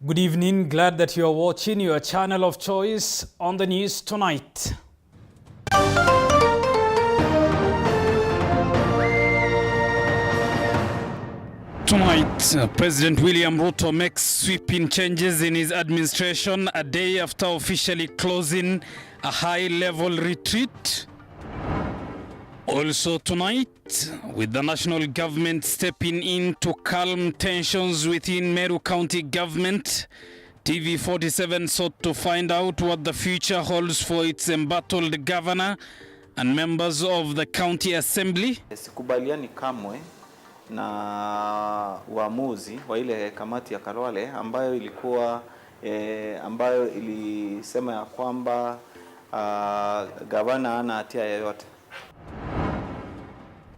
Good evening. Glad that you are watching your channel of choice on the news tonight. Tonight, President William Ruto makes sweeping changes in his administration a day after officially closing a high-level retreat. Also tonight, with the national government stepping in to calm tensions within Meru County government, TV47 sought to find out what the future holds for its embattled governor and members of the county assembly. Sikubaliani kamwe na uamuzi wa ile kamati ya Kalwale ambayo ilikuwa ambayo ilisema ya kwamba gavana hana hatia yoyote.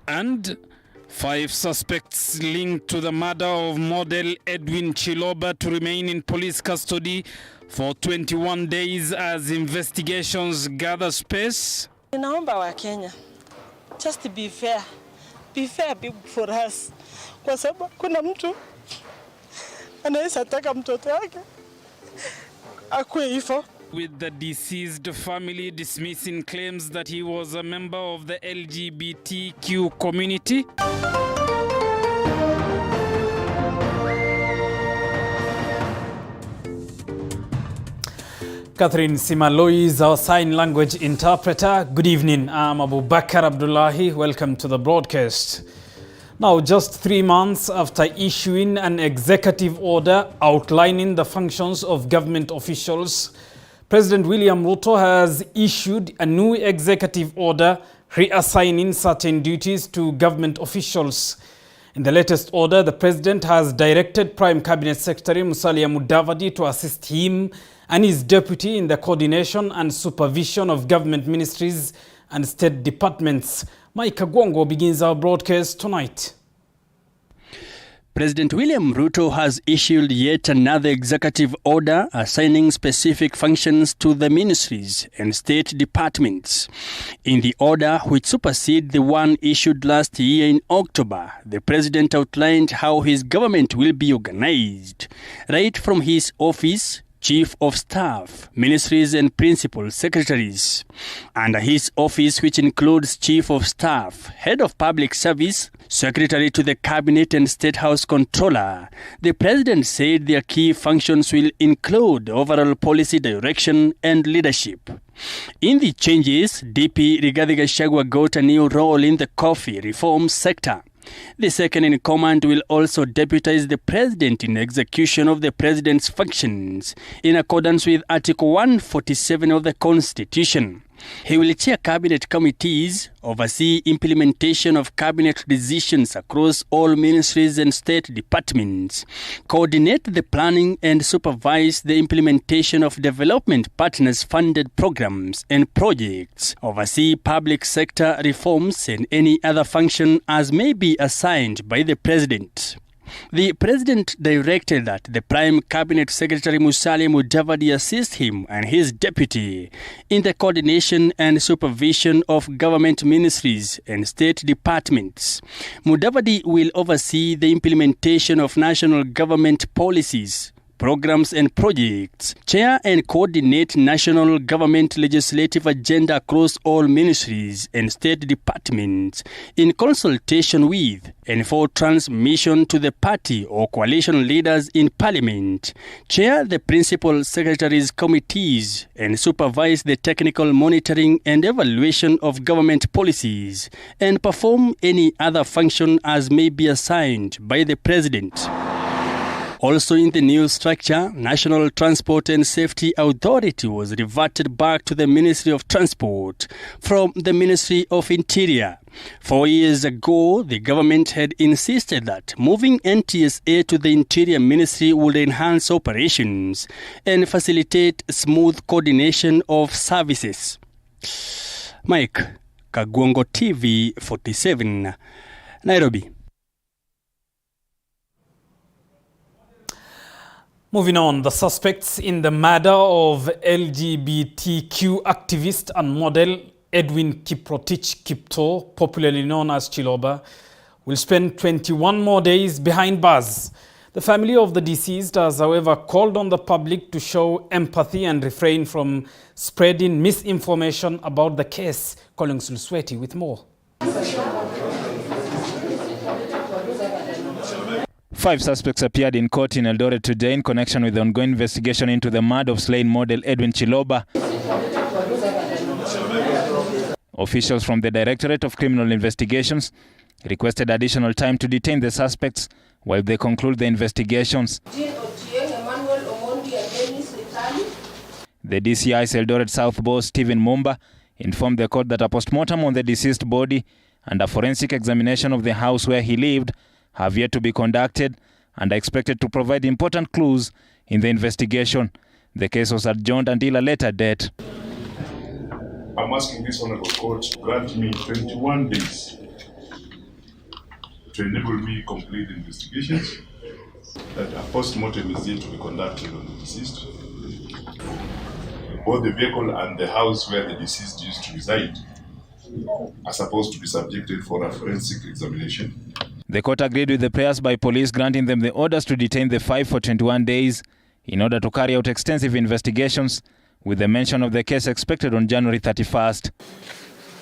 And 5 suspects linked to the murder of model Edwin Chiloba to remain in police custody for 21 days as investigations gather space. Ninaomba wa Kenya, just to be fair for us. Kwa sababu kuna mtu anaweza taka mtoto wake akue hivyo. With the deceased family dismissing claims that he was a member of the LGBTQ community. Catherine Simaloi is our sign language interpreter. Good evening. I'm Abubakar Abdullahi. Welcome to the broadcast. Now, just 3 months after issuing an executive order outlining the functions of government officials, President William Ruto has issued a new executive order reassigning certain duties to government officials. In the latest order, the president has directed Prime Cabinet Secretary Musalia Mudavadi to assist him and his deputy in the coordination and supervision of government ministries and state departments. Mike Agwongo begins our broadcast tonight. President William Ruto has issued yet another executive order assigning specific functions to the ministries and state departments. In the order, which supersedes the one issued last year in October, the president outlined how his government will be organized, right from his office, Chief of Staff, Ministries and Principal Secretaries. Under his office, which includes Chief of Staff, Head of Public Service, Secretary to the Cabinet and State House Controller, the President said their key functions will include overall policy direction and leadership. In the changes, DP Rigathi Gachagua got a new role in the coffee reform sector. The second in command will also deputize the president in execution of the president's functions in accordance with Article 147 of the Constitution. He will chair cabinet committees, oversee implementation of cabinet decisions across all ministries and state departments, coordinate the planning and supervise the implementation of development partners funded programs and projects, oversee public sector reforms and any other function as may be assigned by the president. The president directed that the Prime Cabinet Secretary Musalia Mudavadi assist him and his deputy in the coordination and supervision of government ministries and state departments. Mudavadi will oversee the implementation of national government policies, programs and projects, chair and coordinate national government legislative agenda across all ministries and state departments in consultation with and for transmission to the party or coalition leaders in parliament, chair the principal secretaries committees and supervise the technical monitoring and evaluation of government policies and perform any other function as may be assigned by the president. Also in the new structure, National Transport and Safety Authority was reverted back to the Ministry of Transport from the Ministry of Interior. 4 years ago, the government had insisted that moving NTSA to the Interior Ministry would enhance operations and facilitate smooth coordination of services. Mike Kagwongo, TV 47, Nairobi. Moving on, the suspects in the murder of LGBTQ activist and model Edwin Kiprotich Kipto, popularly known as Chiloba, will spend 21 more days behind bars. The family of the deceased has, however, called on the public to show empathy and refrain from spreading misinformation about the case. Collins Lusweti with more. 5 suspects appeared in court in Eldoret today in connection with the ongoing investigation into the murder of slain model Edwin Chiloba. Officials from the Directorate of Criminal Investigations requested additional time to detain the suspects while they conclude the investigations. The DCI's Eldoret South boss Stephen Mumba informed the court that a postmortem on the deceased body and a forensic examination of the house where he lived have yet to be conducted and are expected to provide important clues in the investigation. The case was adjourned until a later date. I'm asking this Honorable Court to grant me 21 days to enable me to complete the investigations, that a post-mortem is yet to be conducted on the deceased. Both the vehicle and the house where the deceased used to reside are supposed to be subjected for a forensic examination. The court agreed with the prayers by police, granting them the orders to detain the 5 for 21 days in order to carry out extensive investigations, with the mention of the case expected on January 31st.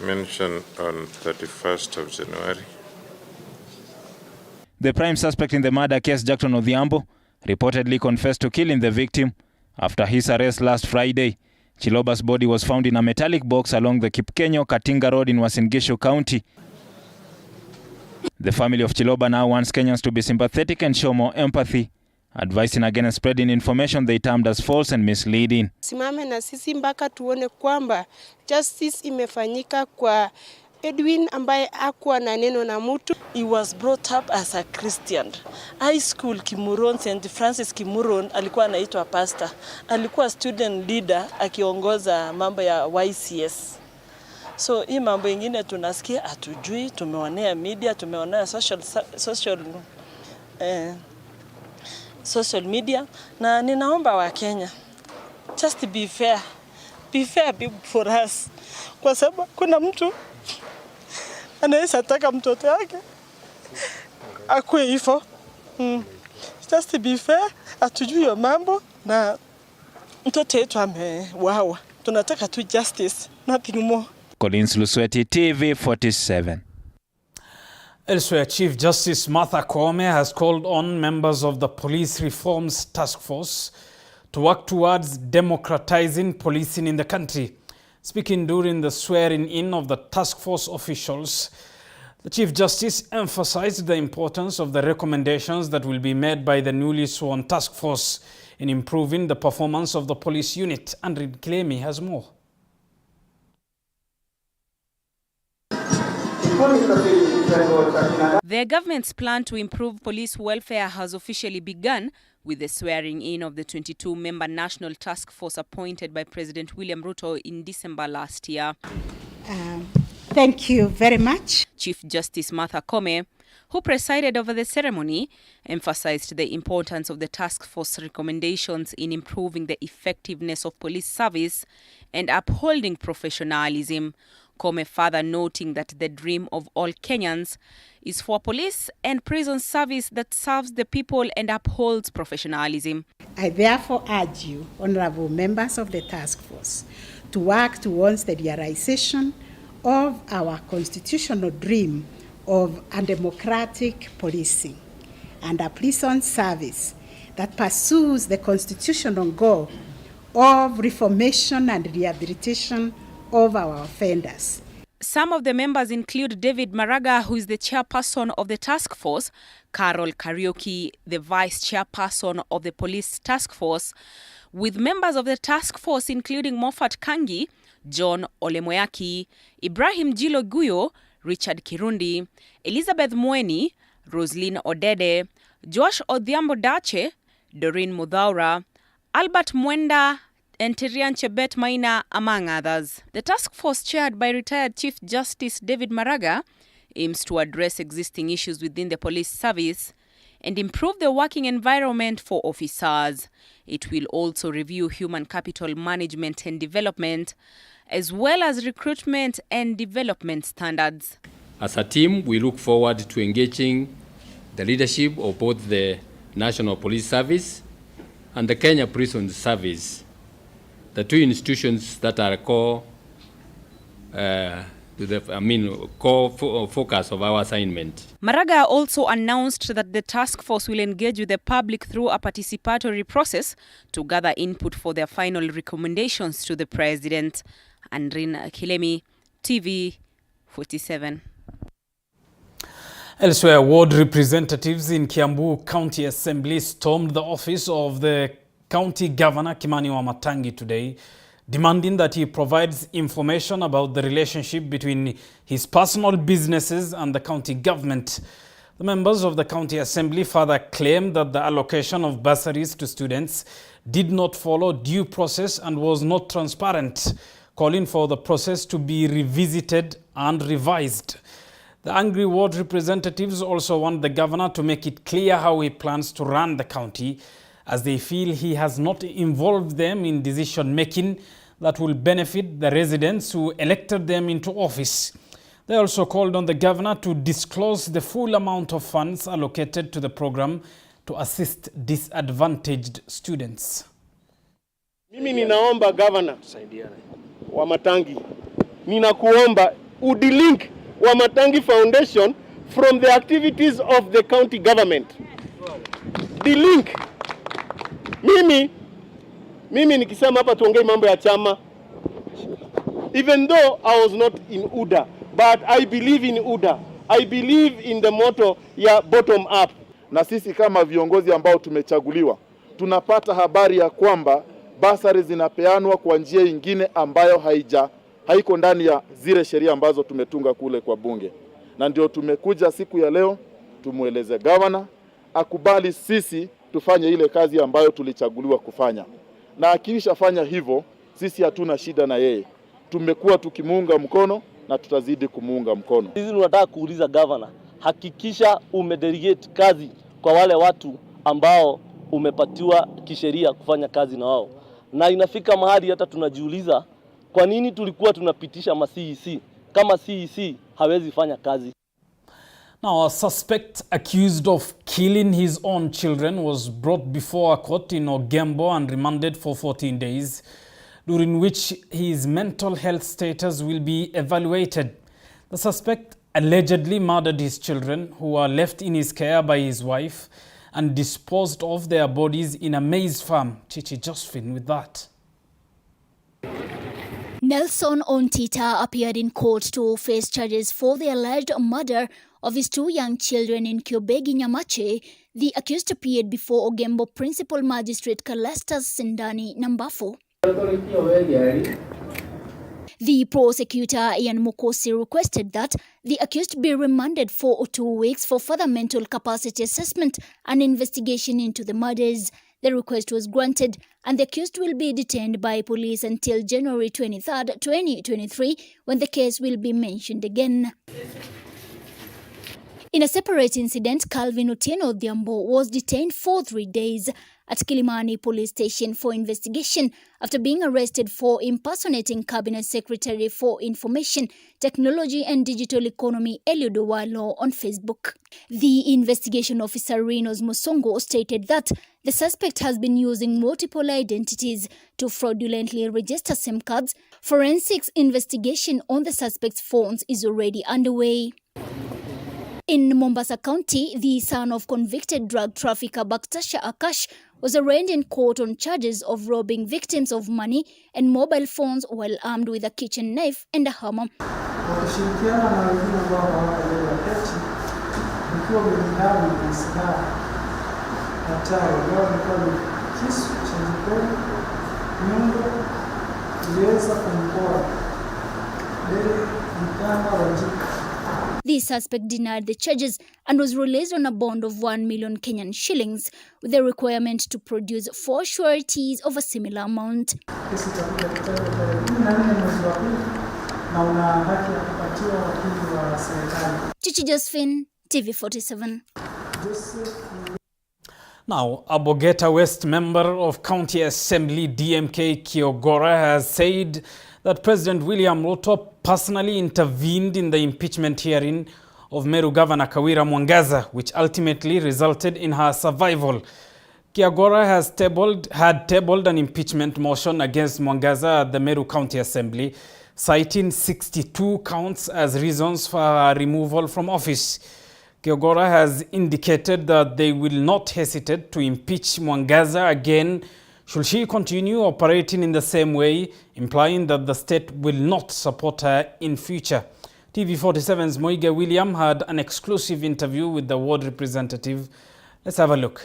Mention on 31st of January. The prime suspect in the murder case, Jackton Odhiambo, reportedly confessed to killing the victim. After his arrest last Friday, Chiloba's body was found in a metallic box along the Kipkenyo-Katinga Road in Uasin Gishu County. The family of Chiloba now wants Kenyans to be sympathetic and show more empathy, advising against spreading information they termed as false and misleading. Simame na sisi mpaka tuone kwamba justice imefanyika kwa Edwin ambaye hakuwa na neno na mtu. He was brought up as a Christian. High school Kimuron, St. Francis Kimuron, alikuwa anaitwa pastor. Alikuwa student leader akiongoza mambo ya YCS. So hii mambo ingine tunasikia atujui, tumeonea media, tumeonea social media, na ninaomba wa Kenya just be fair for us, kwa sababu kuna mtu anaweza taka mtoto wake akue hivyo. Just be fair, atujui yo mambo na mtoto wetu amewawa. Tunataka tu justice, nothing more. Collins Lusweti, TV 47. Elsewhere, Chief Justice Martha Koome has called on members of the Police Reforms Task Force to work towards democratizing policing in the country. Speaking during the swearing-in of the task force officials, the Chief Justice emphasized the importance of the recommendations that will be made by the newly sworn task force in improving the performance of the police unit. Andrew Clemi has more. The government's plan to improve police welfare has officially begun with the swearing-in of the 22-member National Task Force appointed by President William Ruto in December last year. Thank you very much. Chief Justice Martha Koome, who presided over the ceremony, emphasized the importance of the task force recommendations in improving the effectiveness of police service and upholding professionalism. Koome further noting that the dream of all Kenyans is for police and prison service that serves the people and upholds professionalism. I therefore urge you, honorable members of the task force, to work towards the realization of our constitutional dream of a democratic policing and a prison service that pursues the constitutional goal of reformation and rehabilitation of our offenders. Some of the members include David Maraga, who is the chairperson of the task force, Carol Karaoke, the vice chairperson of the police task force, with members of the task force including Moffat Kangi, John Olemoyaki, Ibrahim Jilo Guyo, Richard Kirundi, Elizabeth Mweni, Roslyn Odede, Josh Odhiambo Dache, Doreen Mudhaura, Albert Mwenda, and Tirian Chebet Maina, among others. The task force, chaired by retired Chief Justice David Maraga, aims to address existing issues within the police service and improve the working environment for officers. It will also review human capital management and development, as well as recruitment and development standards. As a team, we look forward to engaging the leadership of both the National Police Service and the Kenya Prison Service, the two institutions that are core focus of our assignment. Maraga also announced that the task force will engage with the public through a participatory process to gather input for their final recommendations to the president. Andrin Kilemi, TV 47. Elsewhere, ward representatives in Kiambu County Assembly stormed the office of the County Governor Kimani Wamatangi today, demanding that he provides information about the relationship between his personal businesses and the county government. The members of the County Assembly further claimed that the allocation of bursaries to students did not follow due process and was not transparent, calling for the process to be revisited and revised. The angry ward representatives also want the governor to make it clear how he plans to run the county, as they feel he has not involved them in decision-making that will benefit the residents who elected them into office. They also called on the governor to disclose the full amount of funds allocated to the program to assist disadvantaged students. Mimi ninaomba governor Wamatangi, ninakuomba udilink Wamatangi Foundation from the activities of the county government. Delink. Mimi nikisema hapa tuongee mambo ya chama. Even though I was not in UDA, but I believe in UDA. I believe in the motto ya bottom up. Na sisi kama viongozi ambao tumechaguliwa, tunapata habari ya kwamba basari zinapeanwa kwa njia nyingine ambayo haiko ndani ya zile sheria ambazo tumetunga kule kwa bunge. Na ndio tumekuja siku ya leo tumueleze governor akubali sisi tufanye ile kazi ambayo tulichaguliwa kufanya. Na akishafanya hivyo, sisi hatuna shida na yeye. Tumekuwa tukimuunga mkono na tutazidi kumuunga mkono. Sisi tunataka kuuliza governor, hakikisha umedelegate kazi kwa wale watu ambao umepatiwa kisheria kufanya kazi na wao. Na inafika mahali hata tunajiuliza kwa nini tulikuwa tunapitisha ma-CEC kama CEC hawezi fanya kazi. Now, a suspect accused of killing his own children was brought before a court in Ogembo and remanded for 14 days, during which his mental health status will be evaluated. The suspect allegedly murdered his children, who were left in his care by his wife, and disposed of their bodies in a maize farm. Chichi Josephine with that. Nelson Ontita appeared in court to face charges for the alleged murder of his two young children in Kiobegi, Nyamache. The accused appeared before Ogembo Principal Magistrate Kalestas Sindani Nambafo. The prosecutor Ian Mukosi requested that the accused be remanded for 2 weeks for further mental capacity assessment and investigation into the murders. The request was granted, and the accused will be detained by police until January 23rd, 2023, when the case will be mentioned again. In a separate incident, Calvin Otieno Odhiambo was detained for 3 days at Kilimani Police Station for investigation after being arrested for impersonating Cabinet Secretary for Information, Technology and Digital Economy Eliud Owalo on Facebook. The investigation officer Rinos Musongo stated that the suspect has been using multiple identities to fraudulently register SIM cards. Forensics investigation on the suspect's phones is already underway. In Mombasa County, the son of convicted drug trafficker Baktasha Akash was arraigned in court on charges of robbing victims of money and mobile phones while armed with a kitchen knife and a hammer. The suspect denied the charges and was released on a bond of 1 million Kenyan shillings with the requirement to produce 4 sureties of a similar amount. Chichi Josephine, TV 47. Now, a Bogeta West member of County Assembly DMK Kiogora has said that President William Ruto personally intervened in the impeachment hearing of Meru Governor Kawira Mwangaza, which ultimately resulted in her survival. Kiagora had tabled an impeachment motion against Mwangaza at the Meru County Assembly, citing 62 counts as reasons for her removal from office. Kiagora has indicated that they will not hesitate to impeach Mwangaza again should she continue operating in the same way, implying that the state will not support her in future. TV47's Moige William had an exclusive interview with the ward representative. Let's have a look.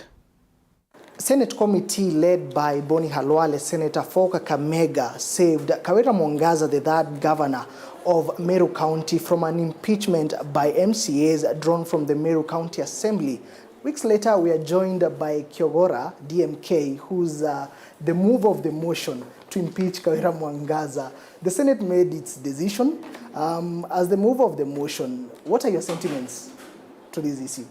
Senate committee led by Boni Halwale, Senator Foka Kamega, saved Kawira Mwangaza, the third governor of Meru County, from an impeachment by MCAs drawn from the Meru County Assembly. Weeks later, we are joined by Kiagora, DMK, who's the mover of the motion to impeach Kawira Mwangaza. The Senate made its decision. As the mover of the motion, what are your sentiments to this issue?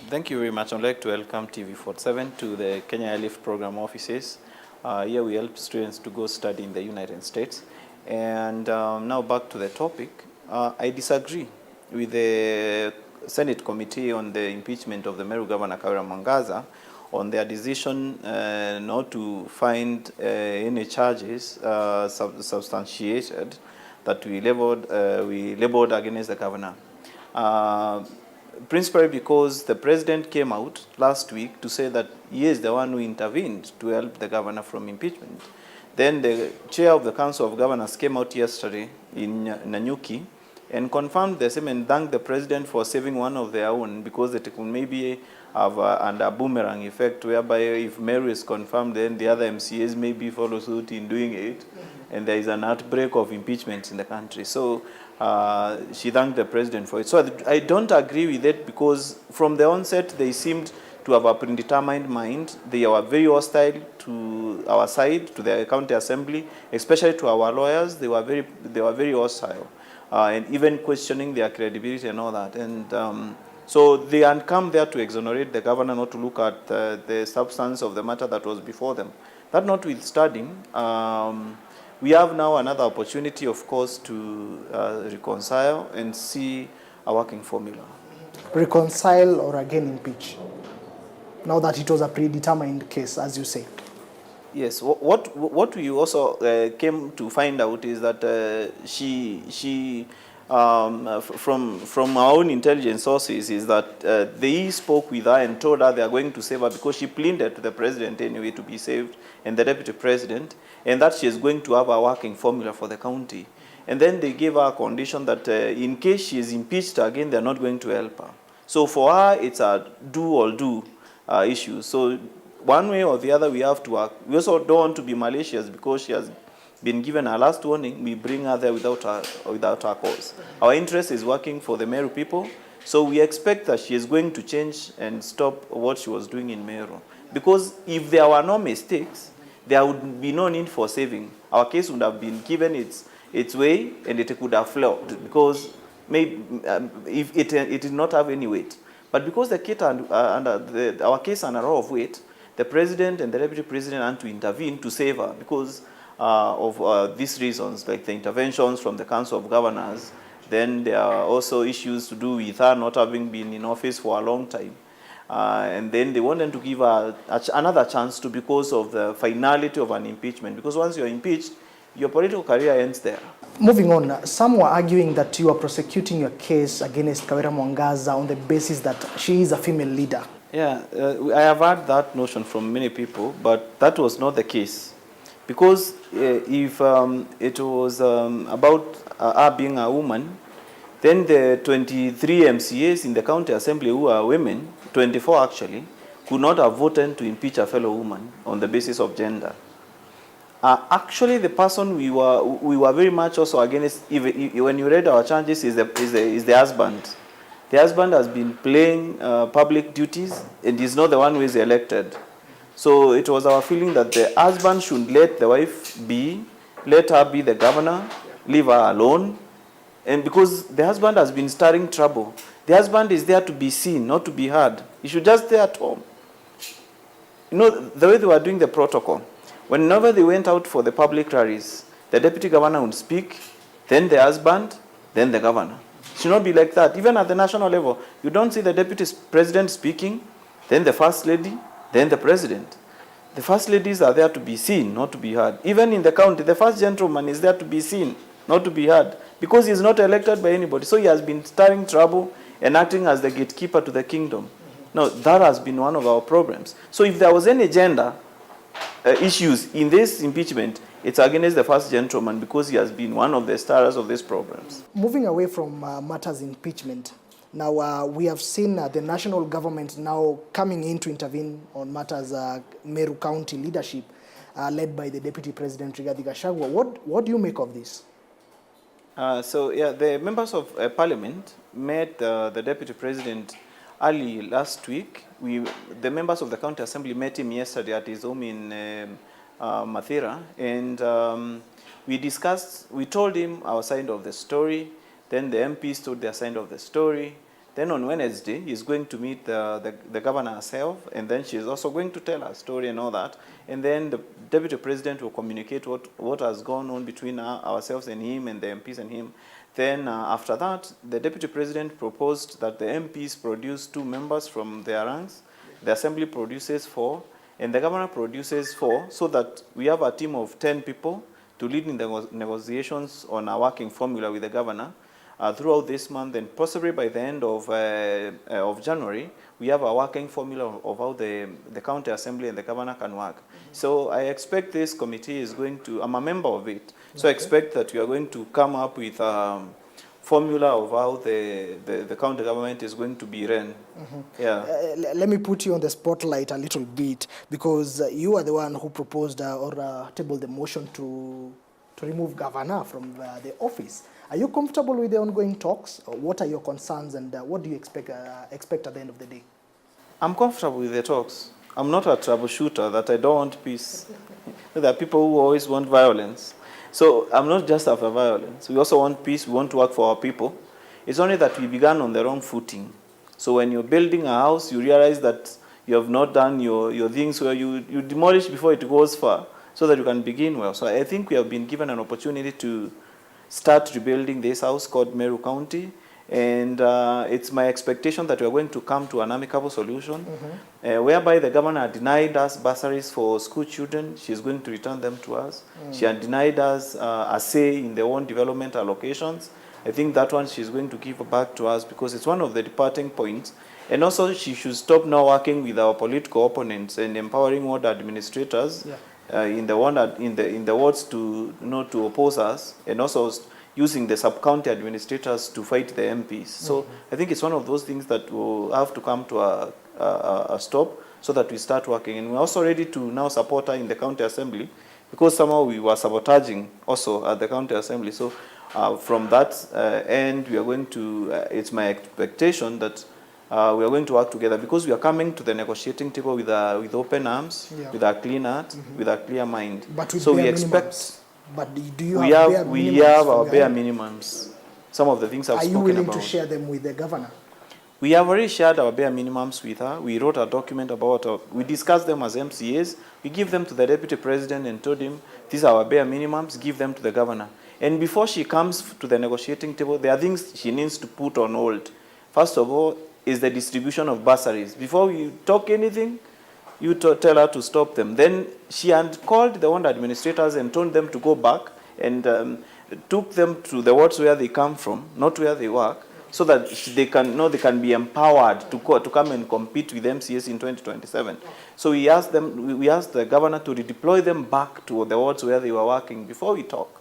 Thank you very much. I'd like to welcome TV47 to the Kenya Lift program offices. Here we help students to go study in the United States. And now back to the topic. I disagree with the Senate committee on the impeachment of the Meru Governor Kawira Mwangaza on their decision not to find any charges substantiated that we labeled against the governor. Principally because the president came out last week to say that he is the one who intervened to help the governor from impeachment. Then the chair of the Council of Governors came out yesterday in Nanyuki and confirmed the same and thanked the president for saving one of their own, because it could maybe have a boomerang effect whereby if Meru is confirmed, then the other MCAs maybe follow suit in doing it, and there is an outbreak of impeachment in the country. So she thanked the president for it. So I don't agree with it, because from the onset they seemed to have a predetermined mind. They were very hostile to our side, to the county assembly, especially to our lawyers. They were very hostile, and even questioning their credibility and all that. And so they had come there to exonerate the governor, not to look at the substance of the matter that was before them. That notwithstanding, we have now another opportunity, of course, to reconcile and see a working formula. Reconcile or again impeach? Now that it was a predetermined case, as you say. Yes. What we also came to find out is that from our own intelligence sources, is that they spoke with her and told her they are going to save her, because she pleaded to the president anyway to be saved, and the deputy president, and that she is going to have a working formula for the county. And then they gave her a condition that in case she is impeached again, they are not going to help her. So for her, it's a do or do issue. So one way or the other, we have to work. We also don't want to be malicious, because she has been given a last warning. We bring her there without her cause. Our interest is working for the Meru people, so we expect that she is going to change and stop what she was doing in Meru. Because if there were no mistakes, there would be no need for saving. Our case would have been given its way, and it could have flowed, because maybe if it did not have any weight. But because the case our case under a lot of weight, the president and the deputy president had to intervene to save her, because of these reasons, like the interventions from the Council of Governors. Then there are also issues to do with her not having been in office for a long time. And then they wanted to give her another chance to, because of the finality of an impeachment. Because once you're impeached, your political career ends there. Moving on, some were arguing that you are prosecuting your case against Kawira Mwangaza on the basis that she is a female leader. Yeah, I have heard that notion from many people, but that was not the case. Because if it was about her being a woman, then the 23 MCAs in the county assembly who are women, 24 actually, could not have voted to impeach a fellow woman on the basis of gender. Actually, the person we were very much also against, when you read our charges, is the husband. The husband has been playing public duties and is not the one who is elected. So it was our feeling that the husband should let the wife let her be the governor, leave her alone. And because the husband has been stirring trouble, the husband is there to be seen, not to be heard. He should just stay at home. You know, the way they were doing the protocol, whenever they went out for the public rallies, the deputy governor would speak, then the husband, then the governor. should not be like that. Even at the national level, you don't see the deputy president speaking, then the first lady, then the president. The first ladies are there to be seen, not to be heard. Even in the county, the first gentleman is there to be seen, not to be heard, because he is not elected by anybody. So he has been stirring trouble and acting as the gatekeeper to the kingdom. Now, that has been one of our problems. So if there was any gender issues in this impeachment, it's against the first gentleman because he has been one of the stars of these problems. Moving away from matters impeachment, now we have seen the national government now coming in to intervene on matters Meru County leadership led by the Deputy President Rigathi Gachagua. What do you make of this? So yeah, the members of Parliament met the Deputy President early last week. The members of the County Assembly met him yesterday at his home in Mathira, and we told him our side of the story, then the MPs told their side of the story. Then on Wednesday, he's going to meet the governor herself, and then she's also going to tell her story and all that. And then the Deputy President will communicate what has gone on between ourselves and him and the MPs and him. Then after that, the Deputy President proposed that the MPs produce 2 members from their ranks, the Assembly produces 4, and the governor produces 4, so that we have a team of 10 people to lead in the negotiations on a working formula with the governor throughout this month, and possibly by the end of January, we have a working formula of how the County Assembly and the governor can work. So I expect this committee is going to, I'm a member of it, so I expect that we are going to come up with a formula of how the county government is going to be run. Yeah. Let me put you on the spotlight a little bit, because you are the one who proposed or tabled the motion to remove governor from the office. Are you comfortable with the ongoing talks? What are your concerns, and what do you expect at the end of the day? I'm comfortable with the talks. I'm not a troubleshooter that I don't want peace. There are people who always want violence. So I'm not just after violence. We also want peace. We want to work for our people. It's only that we began on the wrong footing. So when you're building a house, you realize that you have not done your things where you demolish before it goes far, so that you can begin well. So I think we have been given an opportunity to start rebuilding this house called Meru County, and it's my expectation that we are going to come to an amicable solution, whereby the governor denied us bursaries for school children. She's going to return them to us. She had denied us a say in their own development allocations. I think that one she's going to give back to us, because it's one of the departing points. And also she should stop now working with our political opponents and empowering ward administrators in the wards to to oppose us, and also using the sub-county administrators to fight the MPs. So I think it's one of those things that will have to come to a stop, so that we start working. And we're also ready to now support her in the county assembly, because somehow we were sabotaging also at the county assembly. So from that end, we are going to, it's my expectation that we are going to work together, because we are coming to the negotiating table with open arms, with a clean heart, with a clear mind. But so we expect. Minimums. But do you we have our bare minimums. Some of the things I've spoken about. Are you willing to share them with the governor? We have already shared our bare minimums with her. We wrote a document about we discussed them as MCAs. We give them to the Deputy President and told him, these are our bare minimums, give them to the governor. And before she comes to the negotiating table, there are things she needs to put on hold. First of all, is the distribution of bursaries. Before we talk anything, you tell her to stop them. Then she had called the ward administrators and told them to go back, and took them to the wards where they come from, not where they work, so that they can be empowered to come and compete with MCS in 2027. So we asked the governor to redeploy them back to the wards where they were working before we talk.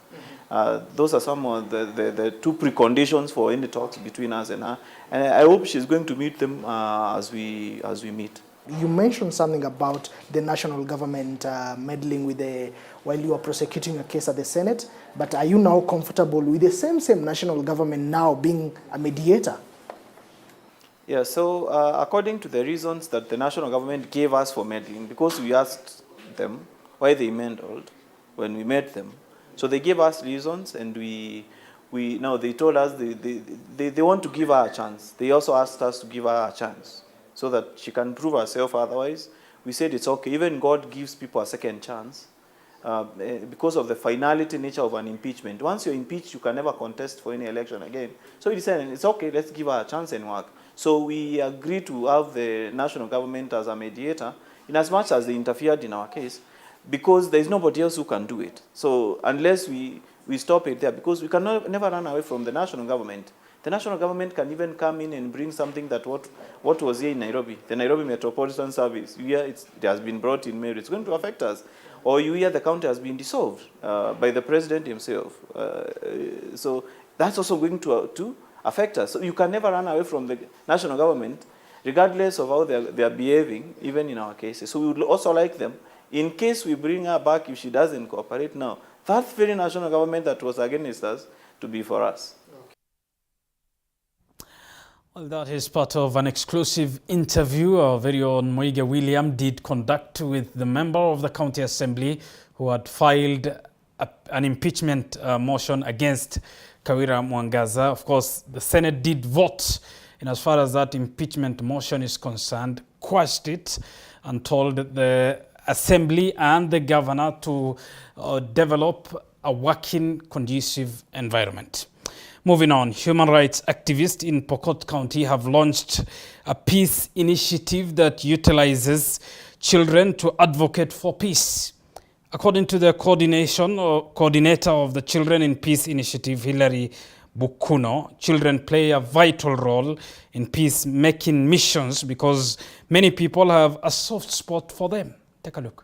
Those are some of the 2 preconditions for any talks between us and her, and I hope she's going to meet them as we meet. You mentioned something about the national government meddling with while you are prosecuting a case at the Senate, but are you now comfortable with the same national government now being a mediator? Yeah, so according to the reasons that the national government gave us for meddling, because we asked them why they meddled when we met them. So they gave us reasons, and they told us they want to give her a chance. They also asked us to give her a chance, so that she can prove herself. Otherwise, we said it's okay. Even God gives people a second chance. because of the finality nature of an impeachment. Once you're impeached, you can never contest for any election again. So we decided, it's okay, let's give her a chance and work. So we agreed to have the national government as a mediator, in as much as they interfered in our case, because there is nobody else who can do it. So unless we stop it there, because we can never run away from the national government. The national government can even come in and bring something that what was here in Nairobi, the Nairobi Metropolitan Service. You hear it has been brought in Meru. It's going to affect us. Or you hear the county has been dissolved by the president himself. So that's also going to affect us. So you can never run away from the national government, regardless of how they are behaving, even in our cases. So we would also like them, in case we bring her back, if she doesn't cooperate now, that very national government that was against us to be for us. Well, that is part of an exclusive interview our very own Moiga William did conduct with the member of the County Assembly who had filed an impeachment motion against Kawira Mwangaza. Of course, the Senate did vote in as far as that impeachment motion is concerned, quashed it and told the Assembly and the governor to develop a working, conducive environment. Moving on, human rights activists in Pokot County have launched a peace initiative that utilizes children to advocate for peace. According to the coordinator of the Children in Peace Initiative, Hilary Bukuno, children play a vital role in peace-making missions because many people have a soft spot for them. Take a look.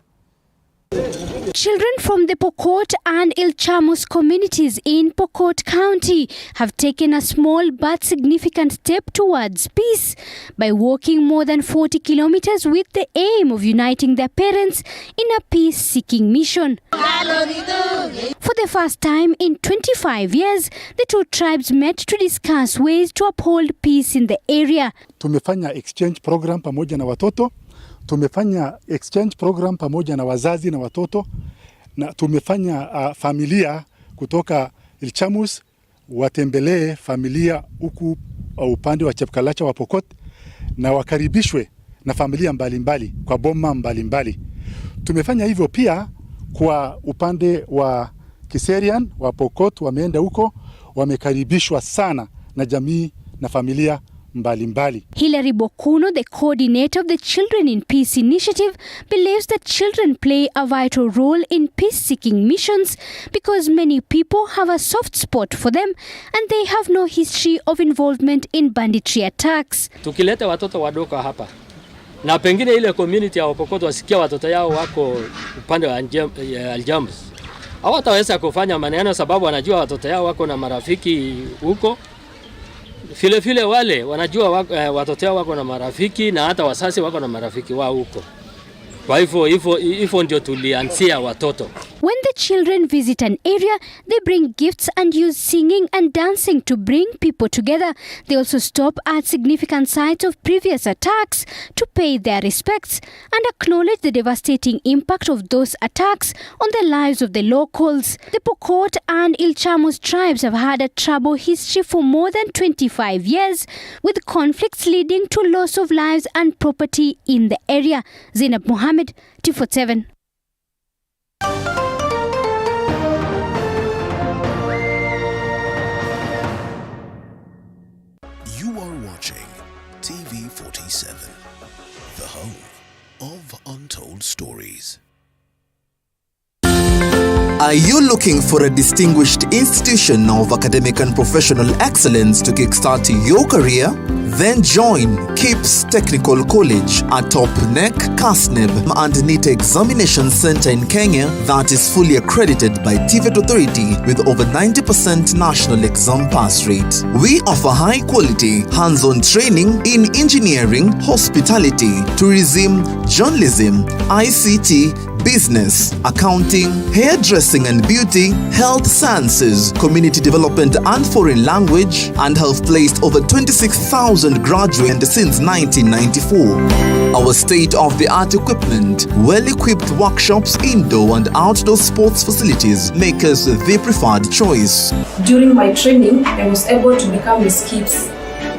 Children from the Pokot and Ilchamus communities in Pokot County have taken a small but significant step towards peace by walking more than 40 kilometers with the aim of uniting their parents in a peace-seeking mission. For the first time in 25 years, the two tribes met to discuss ways to uphold peace in the area. Tumefanya exchange program pamoja na watoto. Tumefanya exchange program pamoja na wazazi na watoto, na tumefanya familia kutoka Ilchamus watembelee familia huku upande wa Chepkalacha wa Pokot na wakaribishwe na familia mbalimbali kwa boma mbalimbali. Tumefanya hivyo pia kwa upande wa Kiserian wa Pokot, wameenda huko wamekaribishwa sana na jamii na familia mbalimbali. Hilary Bukuno, the coordinator of the Children in Peace Initiative, believes that children play a vital role in peace-seeking missions because many people have a soft spot for them and they have no history of involvement in banditry attacks. Tukileta watoto wadogo hapa na pengine ile community ya Pokot wasikia watoto yao wako upande wa Aljamus, hawataweza kufanya maneno sababu wanajua watoto yao wako na marafiki huko. Vile wale wanajua watoto wao wako na marafiki na hata wasasi wako na marafiki wao huko. Kwa hivyo ndio tulianzia watoto. When the children visit an area, they bring gifts and use singing and dancing to bring people together. They also stop at significant sites of previous attacks to pay their respects and acknowledge the devastating impact of those attacks on the lives of the locals. The Pokot and Ilchamus tribes have had a troubled history for more than 25 years, with conflicts leading to loss of lives and property in the area. Zainab Mohammed, 247. You are watching TV 47, the home of untold stories. Are you looking for a distinguished institution of academic and professional excellence to kickstart your career? Then join KIPS Technical College, a top-NEC, CASNEB and NEET examination center in Kenya that is fully accredited by TVET Authority with over 90% national exam pass rate. We offer high-quality, hands-on training in engineering, hospitality, tourism, journalism, ICT, business, accounting, hairdressing and beauty, health sciences, community development and foreign language, and have placed over 26,000 graduates since 1994. Our state-of-the-art equipment, well-equipped workshops, indoor and outdoor sports facilities make us the preferred choice. During my training, I was able to become Miss KIPS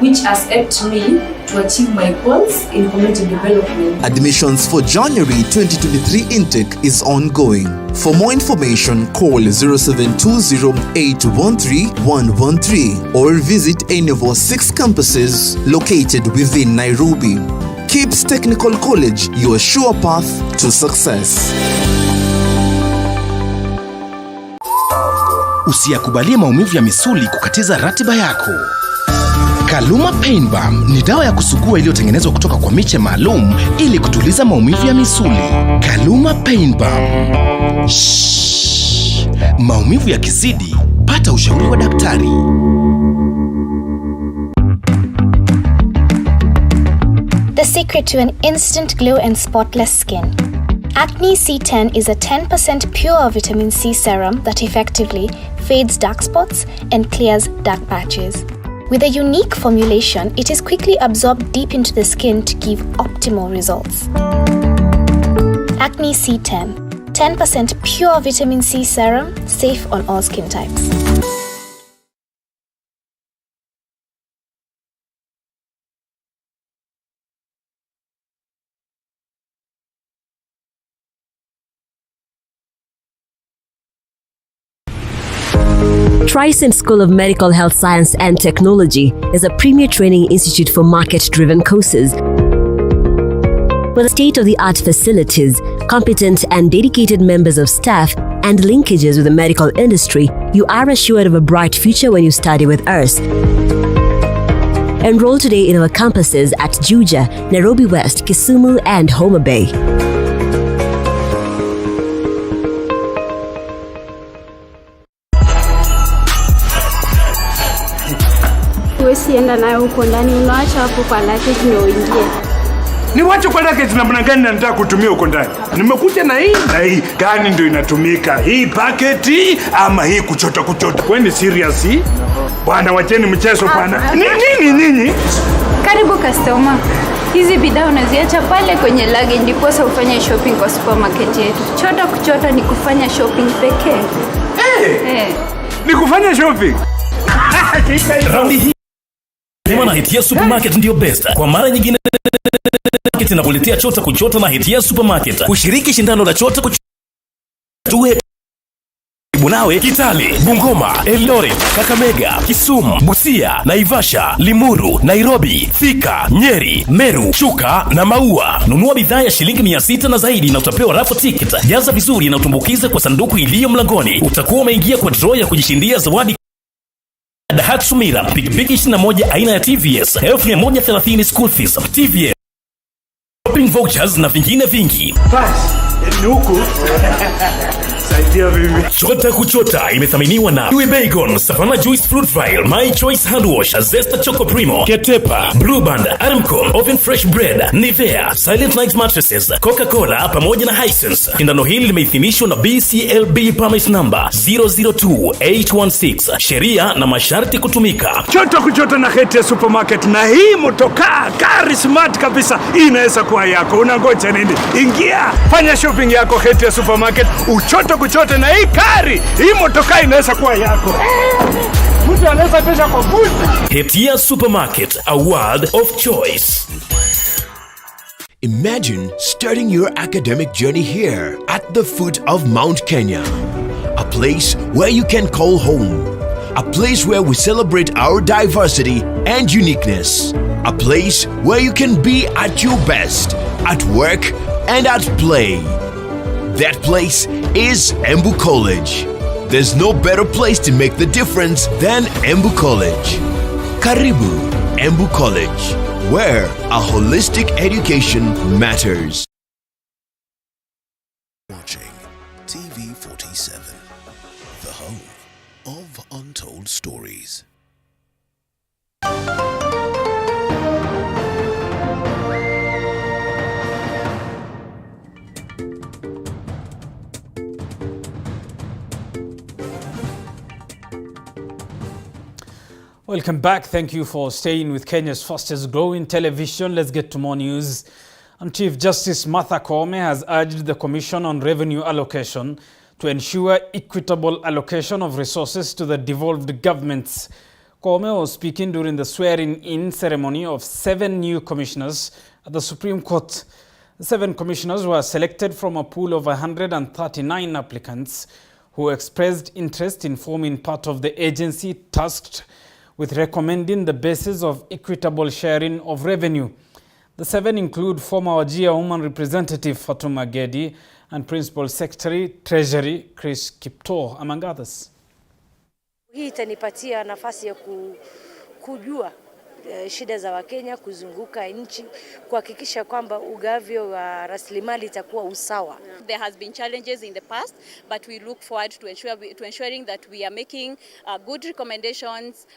which has helped me to achieve my goals in community development. Admissions for January 2023 intake is ongoing. For more information, call 0720-813-113 or visit any of our 6 campuses located within Nairobi. KIPS Technical College, your sure path to success. Usiyakubalie maumivu ya misuli kukatiza ratiba yako. Kaluma Pain Balm ni dawa ya kusugua iliyotengenezwa kutoka kwa miche maalum ili kutuliza maumivu ya misuli. Kaluma Pain Balm. Maumivu yakizidi, pata ushauri wa daktari. The secret to an instant glow and spotless skin. Acne C10 is a 10% pure vitamin C serum that effectively fades dark spots and clears dark patches. With a unique formulation, it is quickly absorbed deep into the skin to give optimal results. Acne C10, 10% pure vitamin C serum, safe on all skin types. Trisent School of Medical Health Science and Technology is a premier training institute for market-driven courses. With state-of-the-art facilities, competent and dedicated members of staff, and linkages with the medical industry, you are assured of a bright future when you study with us. Enroll today in our campuses at Juja, Nairobi West, Kisumu, and Homa Bay. Sienda nayo huko ndani, unaacha hapo kwa luggage ndio uingie. Ni wacho kwa luggage namna gani nataka kutumia huko ndani? Nimekuja na hii gani ndio inatumika? Hii paketi ama hii kuchota? Kwani serious hii? Bwana wacheni mchezo bwana. Nini nyinyi? Karibu customer. Hizi bidhaa unaziacha pale kwenye luggage ndipo sasa ufanye shopping kwa supermarket yetu. Kuchota ni kufanya shopping pekee. Ni kufanya shopping. Sema na Hitia Supermarket ndio best. Kwa mara nyingine inakuletea chota kuchota na Hitia Supermarket. Kushiriki shindano la chota kuchota Bunawe, Kitale, Bungoma, Eldoret, Kakamega, Kisumu, Busia, Naivasha, Limuru, Nairobi, Thika, Nyeri, Meru, Chuka na Maua. Nunua bidhaa ya shilingi 600 na zaidi na utapewa raffle ticket. Jaza vizuri na utumbukize kwa sanduku iliyo mlangoni. Utakuwa umeingia kwa draw ya kujishindia zawadi Dahatsumira, pikipiki 21 aina ya TVS, 1130 school fees, TVS, shopping vouchers na vingine vingi. Basi, ni huku. Saidia bibi. Chota kuchota imethaminiwa na Kiwi Bacon, Savannah Juice Fruit Vial, My Choice Hand Wash, Zesta Choco Primo, Ketepa, Blue Band, Aramco, Oven Fresh Bread, Nivea, Silent Night Mattresses, Coca-Cola pamoja na Hisense. Shindano hili limeidhinishwa na BCLB permit number 002816. Sheria na masharti kutumika. Chota kuchota na Hitia Supermarket, na hii motokaa gari smart kabisa inaweza kuwa yako. Unangoja nini? Ingia, fanya shopping yako Hitia Supermarket, uchoto kuchote na hii kari, hii motokaa inaweza kuwa yako. Mtu anaweza pesa kwa booth. Hitia Supermarket, a world of choice. Imagine starting your academic journey here at the foot of Mount Kenya. A place where you can call home. A place where we celebrate our diversity and uniqueness. A place where you can be at your best, at work and at play. That place is Embu College. There's no better place to make the difference than Embu College. Karibu Embu College, where a holistic education matters. Watching TV 47, the home of untold stories. Welcome back. Thank you for staying with Kenya's fastest growing television. Let's get to more news. And Chief Justice Martha Koome has urged the Commission on Revenue Allocation to ensure equitable allocation of resources to the devolved governments. Koome was speaking during the swearing-in ceremony of 7 new commissioners at the Supreme Court. The 7 commissioners were selected from a pool of 139 applicants who expressed interest in forming part of the agency tasked with recommending the basis of equitable sharing of revenue. The 7 include former Wajir Woman Representative Fatuma Gedi and Principal Secretary Treasury Chris Kipto, among others. Hii itanipatia nafasi ya kujua shida za Wakenya, kuzunguka nchi, kuhakikisha kwamba ugavyo wa rasilimali itakuwa usawa. There has been challenges in the past, but we look forward to ensuring that we are making good recommendations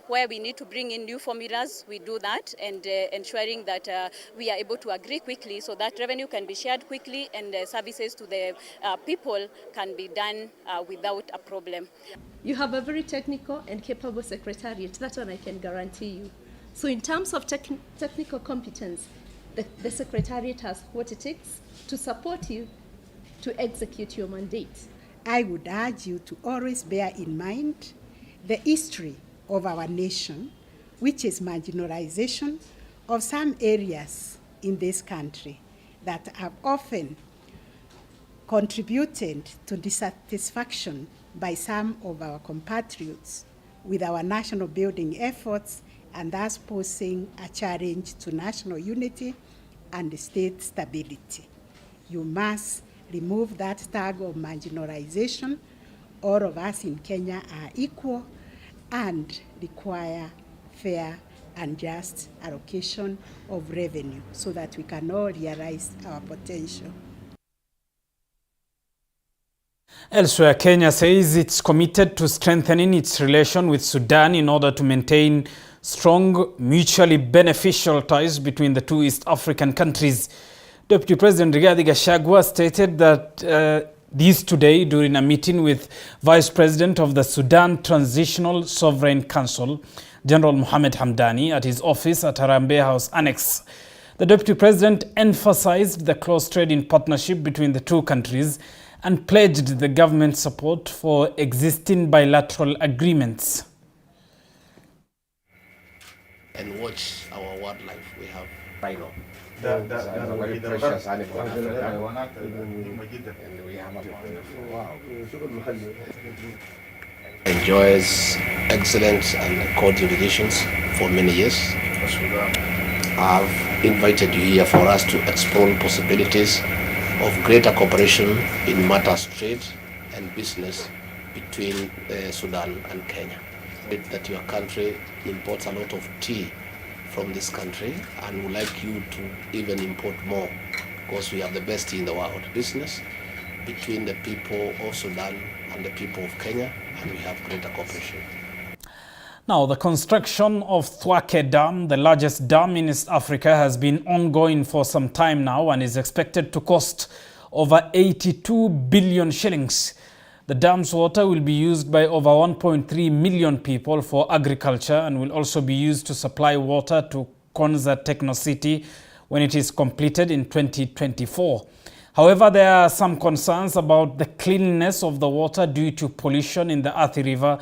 where we need to bring in new formulas. We do that, and ensuring that we are able to agree quickly so that revenue can be shared quickly and services to the people can be done without a problem. You have a very technical and capable secretariat. That one I can guarantee you. So in terms of technical competence, the secretariat has what it takes to support you to execute your mandate. I would urge you to always bear in mind the history of our nation, which is marginalization of some areas in this country that have often contributed to dissatisfaction by some of our compatriots with our national building efforts, and thus posing a challenge to national unity and state stability. You must remove that tag of marginalization. All of us in Kenya are equal and require fair and just allocation of revenue so that we can all realize our potential. Elsewhere, Kenya says it's committed to strengthening its relation with Sudan in order to maintain strong, mutually beneficial ties between the two East African countries. Deputy President Rigathi Gachagua stated that this today during a meeting with Vice President of the Sudan Transitional Sovereign Council, General Mohamed Hamdani, at his office at Harambee House Annex. The Deputy President emphasized the close trading partnership between the two countries and pledged the government support for existing bilateral agreements. And watch our wildlife. We have rhino. That's a very precious animal. And we have enjoys excellent and cordial relations for many years. I've invited you here for us to explore possibilities of greater cooperation in matters of trade and business between Sudan and Kenya. That your country imports a lot of tea from this country and would like you to even import more because we have the best tea in the world. Business between the people of Sudan and the people of Kenya, and we have greater cooperation. Now, the construction of Thwake Dam, the largest dam in East Africa, has been ongoing for some time now and is expected to cost over 82 billion shillings. The dam's water will be used by over 1.3 million people for agriculture and will also be used to supply water to Konza Techno City when it is completed in 2024. However, there are some concerns about the cleanliness of the water due to pollution in the Athi River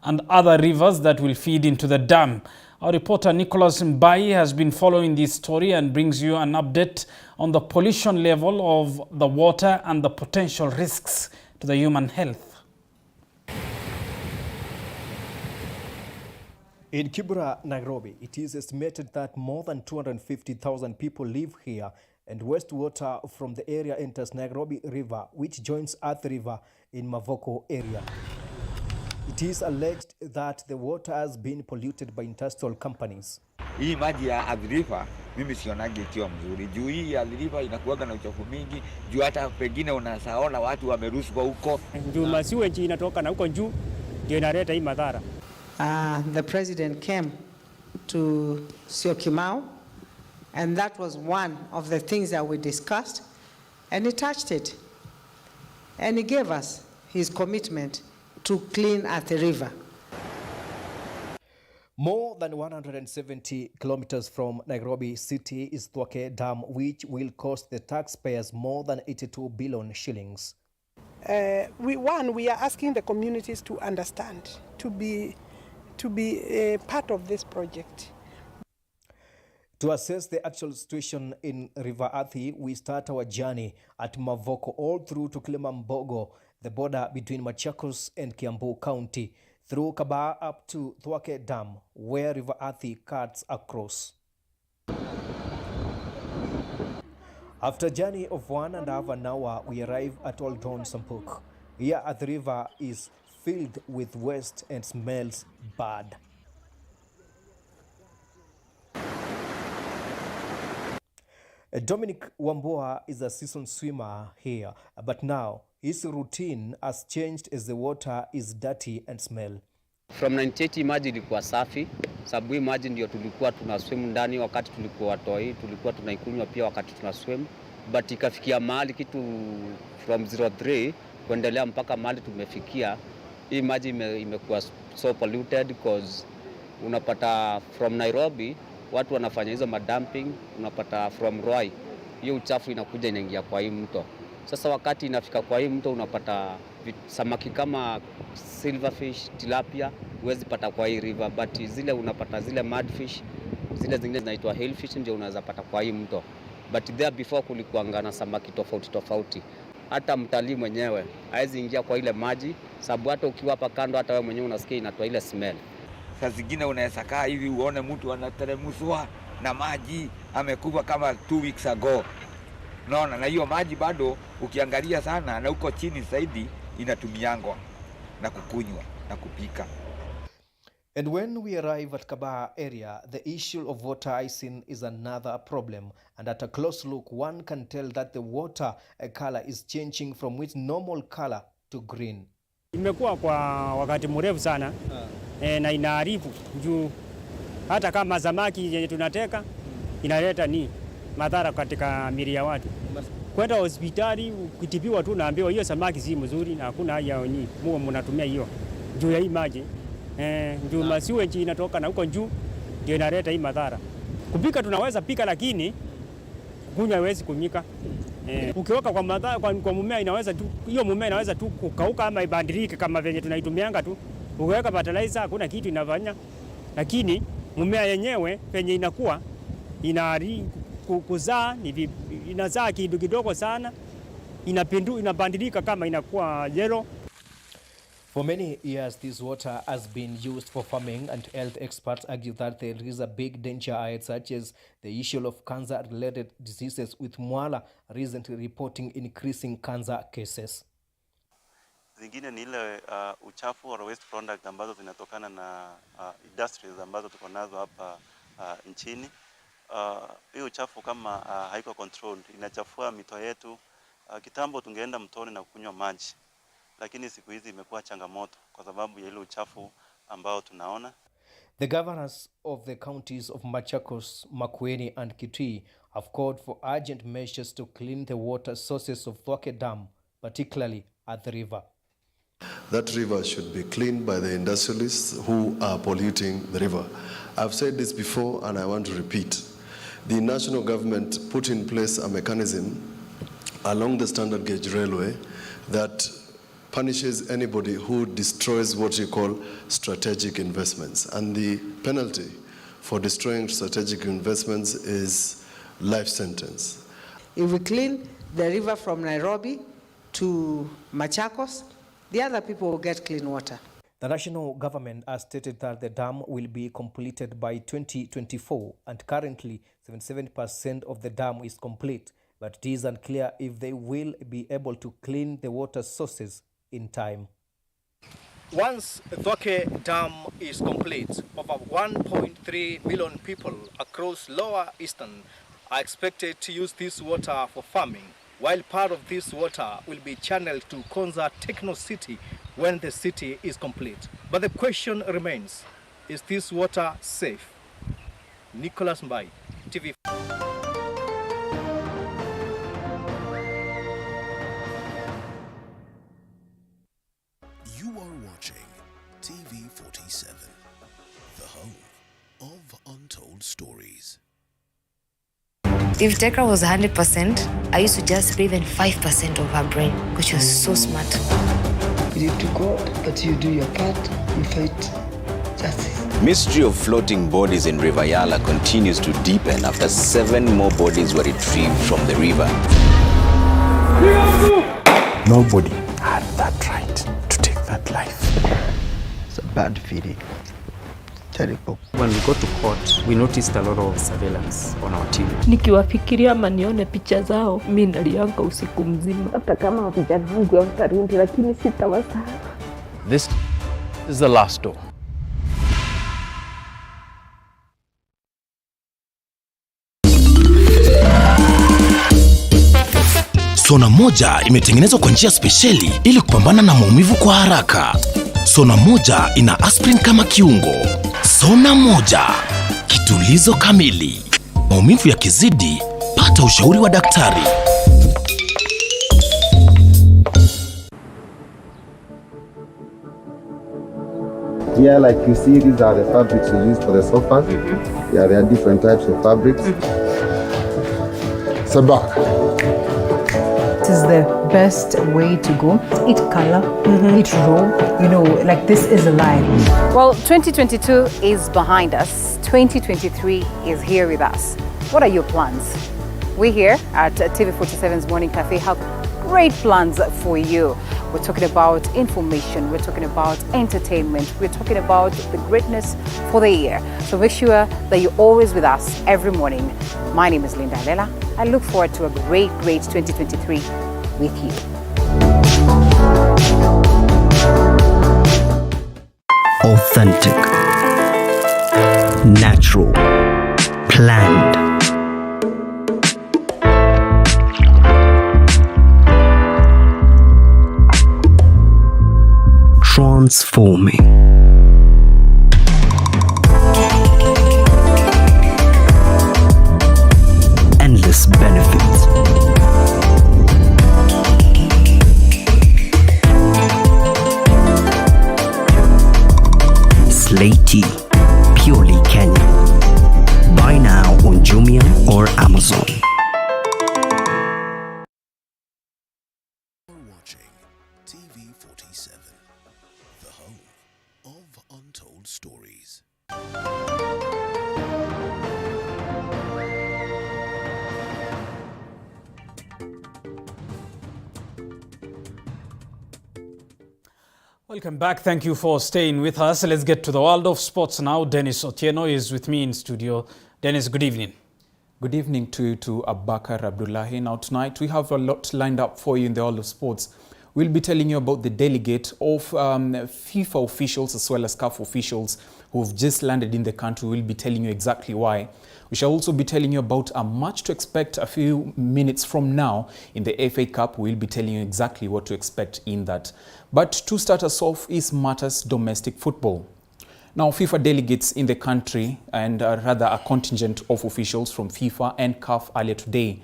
and other rivers that will feed into the dam. Our reporter Nicholas Mbai has been following this story and brings you an update on the pollution level of the water and the potential risks to the human health. In Kibra, Nairobi, it is estimated that more than 250,000 people live here, and wastewater from the area enters Nairobi River, which joins Athi River in Mavoko area. It is alleged that the water has been polluted by industrial companies. Hii maji ya Athi River mimi sionagi ikiwa mzuri. Juu hii ya Athi River inakuwaga na uchafu mingi, juu hata pengine unasaona watu wamerushwa huko. Juu masiweji inatoka na huko juu ndio inaleta hii madhara. The president came to Syokimau, and that was one of the things that we discussed, and he touched it. And he gave us his commitment to clean Athi River. More than 170 kilometers from Nairobi city is Thwake Dam, which will cost the taxpayers more than 82 billion shillings. We are asking the communities to understand, to be to be a part of this project. To assess the actual situation in River Athi, we start our journey at Mavoko all through to Kiambu, the border between Machakos and Kiambu County, through Kabaa up to Thwake Dam, where River Athi cuts across. After a journey of 1.5 hours, we arrive at Old Town Sampuk. Here at the river is filled with waste and smells bad. Dominic Wambua is a seasoned swimmer here, but now his routine has changed as the water is dirty and smell. From 1980 maji ilikuwa safi, sababu hii maji ndio tulikuwa tunaswim ndani wakati tulikuwa watoi, tulikuwa tunaikunywa pia wakati tunaswim, but ikafikia mahali kitu from 03 kuendelea mpaka mahali tumefikia, hii maji imekuwa so polluted because unapata from Nairobi watu wanafanya hizo madumping, unapata from Roi hiyo uchafu inakuja inaingia kwa hii mto. Sasa wakati inafika kwa hii mto unapata samaki kama silverfish, tilapia huwezi pata kwa hii river, but zile unapata zile mudfish, zile zingine zinaitwa hellfish ndio unaweza pata kwa hii mto. But there before kulikuanga na samaki tofauti. Hata mtalii mwenyewe hawezi ingia kwa ile maji sababu hata ukiwa hapa kando hata wewe mwenyewe unasikia inatoa ile smell. Saa zingine unaweza kaa hivi uone mtu anateremshwa na maji amekufa kama 2 weeks ago. Naona na hiyo maji bado ukiangalia sana na uko chini zaidi inatumiangwa na kukunywa na kupika. And when we arrive at Kabaa area, the issue of water icing is another problem. And at a close look, one can tell that the water color is changing from its normal color to green. Imekuwa kwa wakati mrefu sana na inaharibu juu hata kama samaki yenye tunateka inaleta madhara katika miili ya watu. Kwenda hospitali ukitibiwa tu naambiwa hiyo samaki si mzuri na hakuna haja muwe mnatumia hiyo juu ya hii maji. Juu masiwe nchi inatoka na huko juu ndio inaleta hii madhara. Kupika tunaweza pika lakini kunywa haiwezi kumika. Ukiweka kwa madhara kwa mumea inaweza tu hiyo mumea inaweza tu kukauka ama ibadilike kama venye tunaitumianga tu. Ukiweka fertilizer hakuna kitu inafanya. Lakini mumea yenyewe venye inakuwa kuzaa inazaa kidogo sana, inabadilika kama inakuwa yellow. For many years, this water has been used for farming, and health experts argue that there is a big danger ahead, such as the issue of cancer-related diseases, with Mwala recently reporting increasing cancer cases. Zingine ni ile uchafu or waste product ambazo zinatokana na industries ambazo tuko nazo hapa nchini. Hiyo uchafu kama haiko controlled inachafua mito yetu. Kitambo tungeenda mtoni na kunywa maji, lakini siku hizi imekuwa changamoto kwa sababu ya ile uchafu ambao tunaona. The governors of the counties of Machakos, Makueni and Kitui have called for urgent measures to clean the water sources of Thwake Dam, particularly at the river. That river should be cleaned by the industrialists who are polluting the river. I've said this before and I want to repeat. The national government put in place a mechanism along the standard gauge railway that punishes anybody who destroys what you call strategic investments. And the penalty for destroying strategic investments is life sentence. If we clean the river from Nairobi to Machakos, the other people will get clean water. The national government has stated that the dam will be completed by 2024, and currently 77% of the dam is complete, but it is unclear if they will be able to clean the water sources in time. Once Thwake Dam is complete, over 1.3 million people across Lower Eastern are expected to use this water for farming, while part of this water will be channeled to Konza Techno City when the city is complete. But the question remains, is this water safe? Nicholas Mbai, TV. You are watching TV 47, the home of untold stories. If Tekra was 100%, I used to just breathe in 5% of her brain, because she was so smart. You need to go, but you do your part, you fight justice. mystery of floating bodies in River Yala continues to deepen after 7 more bodies were retrieved from the river. Nobody had that right to take that life. It's a bad feeling. Terrible. When we got to court, we noticed a lot of surveillance on our team. Nikiwafikiria ama nione picha zao, mimi nalianga usiku mzima. Hata kama vijana wangu watarudi, lakini sitawasahau. This is the last door. Sona moja imetengenezwa kwa njia spesheli ili kupambana na maumivu kwa haraka. Sona moja ina aspirin kama kiungo. Sona moja, kitulizo kamili. Maumivu yakizidi, pata ushauri wa daktari. Yeah, like you see, these are the fabrics we use for the sofas. Yeah, there are different types of fabrics. Sabak. This is the best way to go. Eat color, eat raw, you know, like this is alive. Well, 2022 is behind us. 2023 is here with us. What are your plans? We here at TV47's Morning Cafe have great plans for you. We're talking about information, we're talking about entertainment, we're talking about the greatness for the year. So make sure that you're always with us every morning. My name is Linda Lela. I look forward to a great 2023 with you. Authentic, natural, planned. Transforming. Endless benefits. Slaty, purely Kenyan. Buy now on Jumia or Amazon. TV47, the home of untold stories. Welcome back. Thank you for staying with us. Let's get to the world of sports now. Dennis Otieno is with me in studio. Dennis, good evening. Good evening to Abakar Abdullahi. Now tonight we have a lot lined up for you in the world of sports. We'll be telling you about the delegate of FIFA officials as well as CAF officials who have just landed in the country. We'll be telling you exactly why. We shall also be telling you about a match to expect a few minutes from now in the FA Cup. We'll be telling you exactly what to expect in that. But to start us off is matters domestic football. Now, FIFA delegates in the country, and rather a contingent of officials from FIFA and CAF earlier today,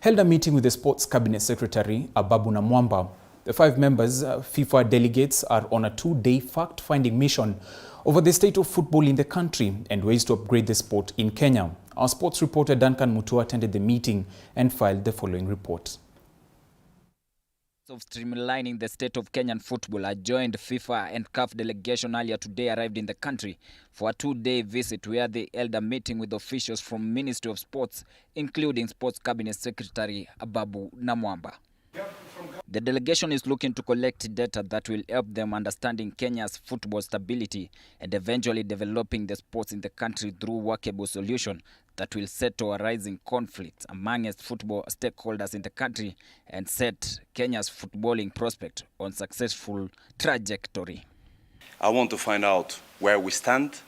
held a meeting with the Sports Cabinet Secretary, Ababu Namwamba. The 5 members, FIFA delegates, are on a 2-day fact-finding mission over the state of football in the country and ways to upgrade the sport in Kenya. Our sports reporter Duncan Mutua attended the meeting and filed the following report. Of streamlining the state of Kenyan football, a joined FIFA and CAF delegation earlier today arrived in the country for a 2-day visit where they held a meeting with officials from Ministry of Sports, including Sports Cabinet Secretary Ababu Namwamba. The delegation is looking to collect data that will help them understanding Kenya's football stability and eventually developing the sports in the country through workable solution that will settle a rising conflict amongst football stakeholders in the country and set Kenya's footballing prospect on successful trajectory. I want to find out where we stand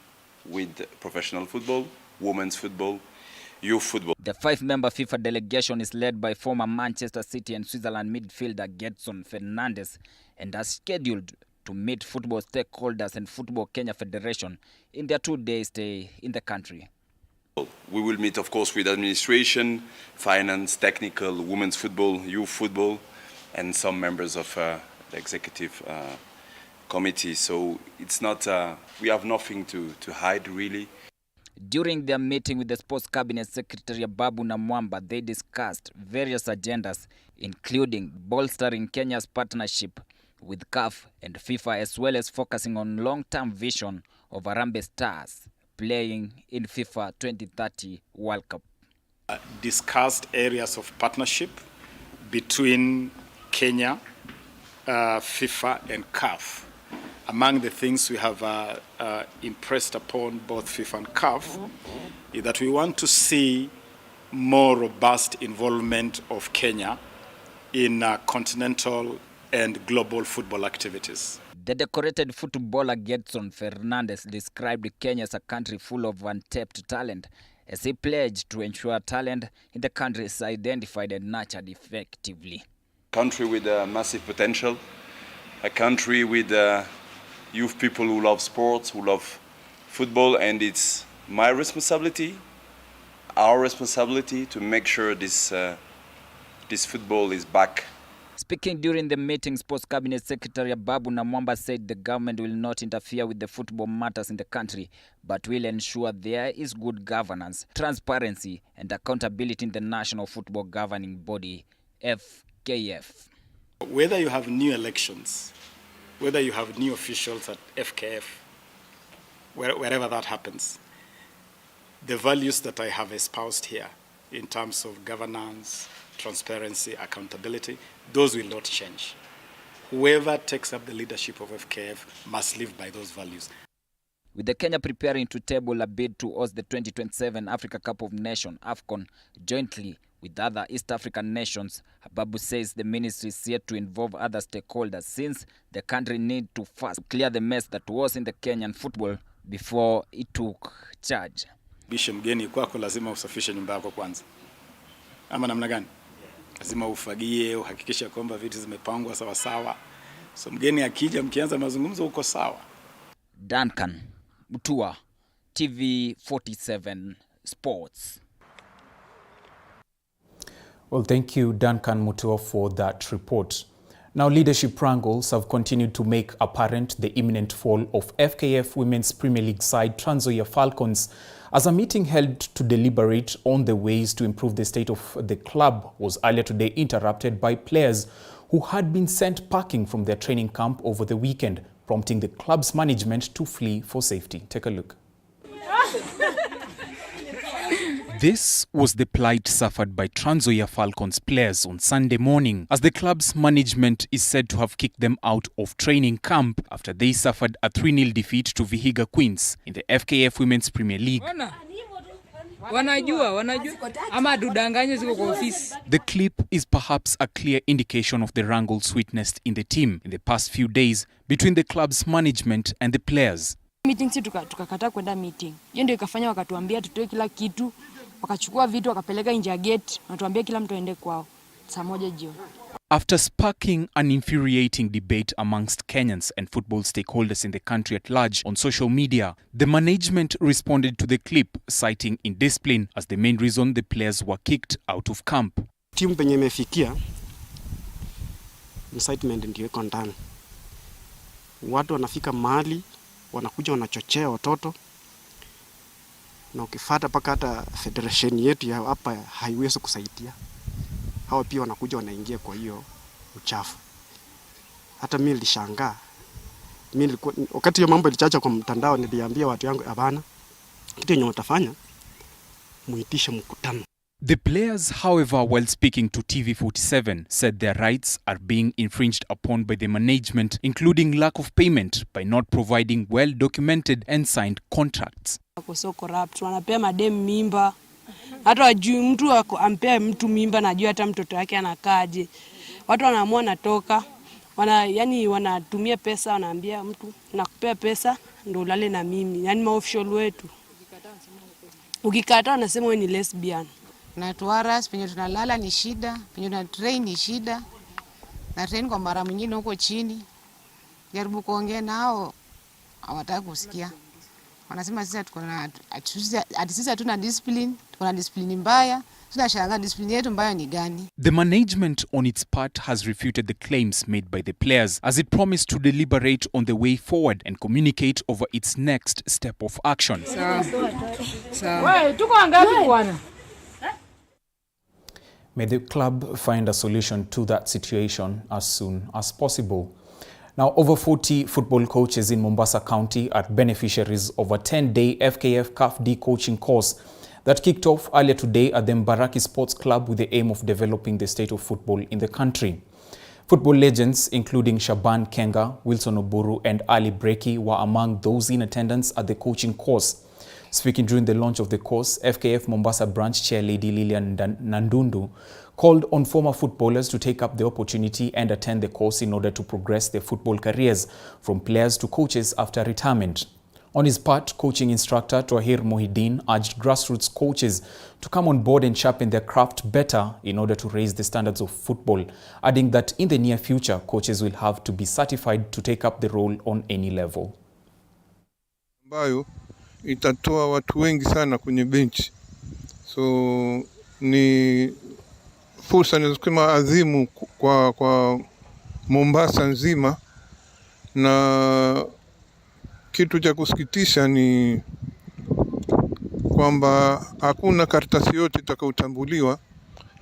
with professional football, women's football, youth football. The 5-member FIFA delegation is led by former Manchester City and Switzerland midfielder Gedson Fernandes and are scheduled to meet football stakeholders and Football Kenya Federation in their 2-day stay in the country. We will meet, of course, with administration, finance, technical, women's football, youth football, and some members of the executive committee. So it's not, we have nothing to hide, really. During their meeting with the Sports Cabinet Secretary Ababu Namwamba, they discussed various agendas, including bolstering Kenya's partnership with CAF and FIFA, as well as focusing on long-term vision of Harambee Stars playing in FIFA 2030 World Cup. Discussed areas of partnership between Kenya, FIFA and CAF. Among the things we have impressed upon both FIFA and CAF is that we want to see more robust involvement of Kenya in continental and global football activities. The decorated footballer Gedson Fernandez described Kenya as a country full of untapped talent, as he pledged to ensure talent in the country is identified and nurtured effectively. Country with massive potential, a country with youth people who love sports, who love football, and it's my responsibility, our responsibility to make sure this football is back. Speaking during the meeting, Sports Cabinet Secretary Babu Namwamba said the government will not interfere with the football matters in the country, but will ensure there is good governance, transparency, and accountability in the National Football Governing Body, FKF. Whether you have new elections, whether you have new officials at FKF, wherever that happens, the values that I have espoused here in terms of governance, transparency, accountability, those will not change. Whoever takes up the leadership of FKF must live by those values. With the Kenya preparing to table a bid to host the 2027 Africa Cup of Nations, AFCON, jointly with other East African nations, Babu says the ministry is yet to involve other stakeholders since the country need to first clear the mess that was in the Kenyan football before it took charge. Bisho mgeni kwako lazima usafishe nyumba yako kwanza. Ama namna gani? Lazima ufagie, uhakikishe kwamba vitu zimepangwa sawa sawa. So mgeni akija mkianza mazungumzo uko sawa. Duncan Mutua, TV 47 Sports. Well, thank you, Duncan Mutua, for that report. Now, leadership wrangles have continued to make apparent the imminent fall of FKF Women's Premier League side Trans Nzoia Falcons, as a meeting held to deliberate on the ways to improve the state of the club was earlier today interrupted by players who had been sent packing from their training camp over the weekend, prompting the club's management to flee for safety. Take a look. This was the plight suffered by Trans Nzoia Falcons players on Sunday morning, as the club's management is said to have kicked them out of training camp after they suffered a 3-0 defeat to Vihiga Queens in the FKF Women's Premier League. The clip is perhaps a clear indication of the wrangles witnessed in the team in the past few days between the club's management and the players. Meeting si tukakataa kwenda meeting. Hiyo ndio ikafanya wakatuambia tutoe kila kitu, wakachukua vitu wakapeleka nje ya gate, na tuambia kila mtu aende kwao saa 1 jioni. After sparking an infuriating debate amongst Kenyans and football stakeholders in the country at large on social media, the management responded to the clip, citing indiscipline as the main reason the players were kicked out of camp. Timu penye imefikia, incitement ndio iko ndani. Watu wanafika mahali wanakuja wanachochea watoto, na ukifuata paka hata federation yetu ya hapa haiwezi kusaidia. Hao pia wanakuja wanaingia kwa hiyo uchafu. Hata mimi nilishangaa. Mimi wakati hiyo mambo ilichacha kwa mtandao, niliambia watu yangu hapana, kitu yenye watafanya muitishe mkutano. The players, however, while speaking to TV47, said their rights are being infringed upon by the management, including lack of payment by not providing well-documented and signed contracts. Wako so corrupt, wanapea madem mimba. Hata wajui mtu ampea mtu mimba na ajui hata mtoto wake anakaaje. Watu wanaamua natoka, wanatumia pesa, wanaambia mtu nakupea pesa ndio ulale na mimi. Yaani maofficial wetu. Ukikataa wanasema wewe ni lesbian. Na tuaras penye tunalala ni shida, penye tuna train ni shida. Na train kwa mara mwingine huko chini. Jaribu kuongea nao hawataka kusikia. Wanasema sisi hatuna discipline, tuna discipline mbaya. Tunashangaa discipline yetu mbaya ni gani? The management on its part has refuted the claims made by the players as it promised to deliberate on the way forward and communicate over its next step of action. May the club find a solution to that situation as soon as possible. Now, over 40 football coaches in Mombasa County are beneficiaries of a 10-day FKF CAF D coaching course that kicked off earlier today at the Mbaraki Sports Club with the aim of developing the state of football in the country. Football legends including Shaban Kenga, Wilson Oburu and Ali Breki were among those in attendance at the coaching course. Speaking during the launch of the course, FKF Mombasa branch chair Lady Lilian Nandundu called on former footballers to take up the opportunity and attend the course in order to progress their football careers from players to coaches after retirement. On his part, coaching instructor Twahir Mohideen urged grassroots coaches to come on board and sharpen their craft better in order to raise the standards of football, adding that in the near future, coaches will have to be certified to take up the role on any level. Ambayo itatoa watu wengi sana kwenye benchi. So ni fursa ninasema adhimu kwa Mombasa nzima, na kitu cha kusikitisha ni kwamba hakuna karatasi yote itakayotambuliwa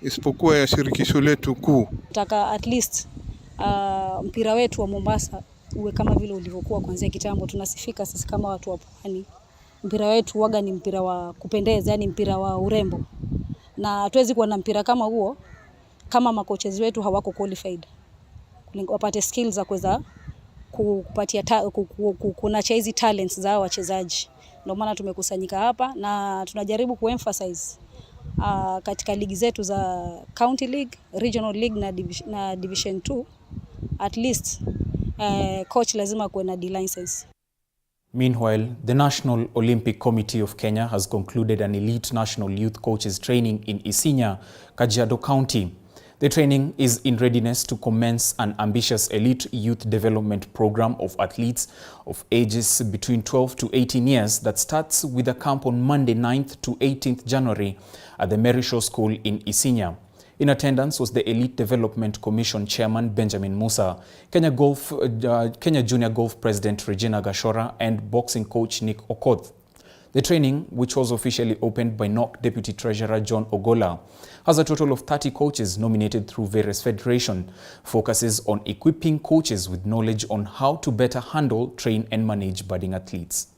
isipokuwa ya shirikisho letu kuu. Nataka at least mpira wetu wa Mombasa uwe kama vile ulivyokuwa kuanzia kitambo. Tunasifika sisi kama watu wa pwani. Mpira wetu waga ni mpira wa kupendeza, yani mpira wa urembo. Na hatuwezi kuwa na mpira kama huo kama makoches wetu hawako qualified. Wapate skills za kuweza kupatia kunacha hizi talents za wachezaji. Ndio maana tumekusanyika hapa na tunajaribu kuemphasize katika ligi zetu za County League, Regional League na Division 2 at least coach lazima kuwe na D license. Meanwhile, the National Olympic Committee of Kenya has concluded an elite national youth coaches training in Isinya, Kajiado County. The training is in readiness to commence an ambitious elite youth development program of athletes of ages between 12 to 18 years that starts with a camp on Monday 9th to 18th January at the Meru School in Isinya. In attendance was the Elite Development Commission Chairman Benjamin Musa, Kenya Junior Golf President Regina Gashora, and boxing coach Nick Okoth. The training, which was officially opened by NOC Deputy Treasurer John Ogola, has a total of 30 coaches nominated through various federations, focuses on equipping coaches with knowledge on how to better handle, train and manage budding athletes.